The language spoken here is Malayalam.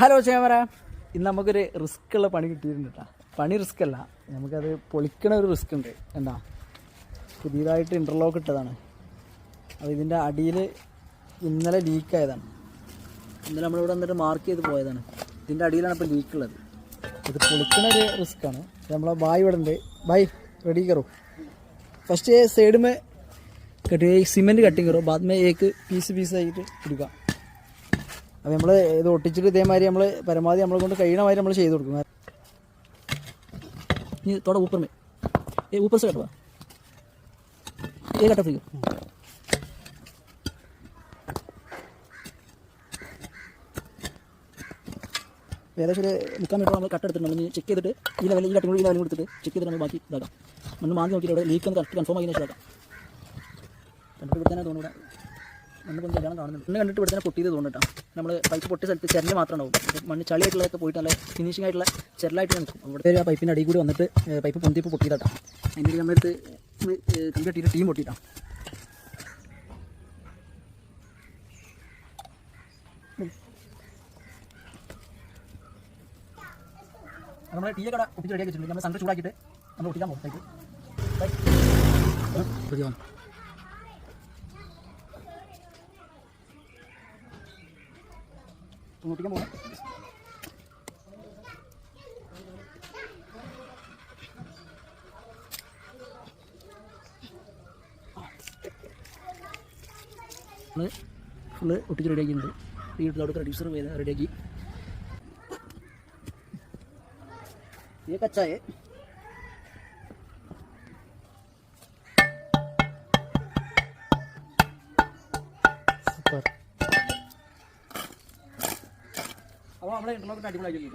ഹലോ ചേമറ, ഇന്ന് നമുക്കൊരു റിസ്ക് ഉള്ള പണി കിട്ടിയിട്ടുണ്ട് കേട്ടോ. പണി റിസ്ക് അല്ല, നമുക്കത് പൊളിക്കണ ഒരു റിസ്ക് ഉണ്ട്. എന്താ, പുതിയതായിട്ട് ഇൻ്റർലോക്ക് ഇട്ടതാണ്. അപ്പോൾ ഇതിൻ്റെ അടിയിൽ ഇന്നലെ ലീക്കായതാണ്. ഇന്നലെ നമ്മളിവിടെ വന്നിട്ട് മാർക്ക് ചെയ്ത് പോയതാണ്. ഇതിൻ്റെ അടിയിലാണ് ഇപ്പോൾ ലീക്കുള്ളത്. ഇത് പൊളിക്കണ ഒരു റിസ്ക്കാണ്. നമ്മളെ ബായ് ഇവിടെ ഉണ്ട്. ബായ് റെഡി കയറും. ഫസ്റ്റ് സൈഡ് में കട്ടി സിമെൻറ്റ് കട്ടിങ് കയറും. बाद में एक പീസായിട്ട് എടുക്കാം. അപ്പോൾ നമ്മൾ ഇത് ഒട്ടിച്ചിട്ട് ഇതേമാതിരി നമ്മൾ പരമാവധി നമ്മളെ കൊണ്ട് കഴിയണ മാതിരി നമ്മൾ ചെയ്ത് കൊടുക്കും. ये थोड़ा ऊपर में, ये ऊपर से कटवा, ये कटा फ्री ഏകദേശം ഒരു 3/4 മീറ്റർ നമ്മൾ കട്ടെടുത്തിട്ടുണ്ട്. ചെക്ക് ചെയ്തിട്ട് ഈ ലെവലിൽ ഈ കട്ടും കൂടി ഈ ലെവലും കൊടുത്തിട്ട് ചെക്ക് ചെയ്തിട്ട് നമ്മൾ ബാക്കി ഇതാക്കാം. നമ്മൾ മാന്തി നോക്കിയിട്ട് ഇവിടെ ലീക്ക് ഒന്ന് കറക്റ്റ് കൺഫേം ആക്കി ശേഷം കണ്ടിട്ട് ഇവിടെ തന്നെ തോന്നുന്നു. മണ്ണ് കൊണ്ട് കല്യാണം കാണുന്നുണ്ട്. മണ്ണ് കണ്ടിട്ട് ഇവിടെ തന്നെ പൊട്ടിയത് തോന്നിട്ടാണ്. നമ്മൾ പൈപ്പ് പൊട്ടിയ സ്ഥലത്ത് ചെരല് മാത്രം ഉണ്ടാവും. മണ്ണ് ചളിയായിട്ടുള്ളതൊക്കെ പോയിട്ട് നല്ല ഫിനിഷിംഗ് ആയിട്ടുള്ള ചെരലായിട്ട് നിൽക്കും. ഇവിടെ ആ പൈപ്പിൻ്റെ അടിയിൽ കൂടി വന്നിട്ട് പൈപ്പ് പൊന്തിയപ്പോൾ പൊട്ടിയതാട്ടാ. അതിൻ്റെ നമ്മളടുത്ത് കമ്പി കെട്ടിയിട്ട് ടീം പൊട്ടിയിട്ടാണ്. നമ്മൾ ടീ കട ഒട്ടിച്ച് റെഡിയാക്കി വെച്ചിട്ടുണ്ട്. നമ്മൾ സൺഡേ ചൂടാക്കിയിട്ട് നമ്മൾ ഒട്ടിക്കാൻ പോകും. പൈപ്പ് ഒട്ടിക്കാൻ പോകാം. നമ്മൾ ഫുള്ള് ഒട്ടിച്ച് റെഡിയാക്കിയിട്ടുണ്ട്. ഈ അവിടെ റെഡ്യൂസർ റെഡിയാക്കി. ये कच्चा है. അപ്പോൾ നമ്മളെ ഇന്റർലോക്ക് അടിപൊളിയാക്കി.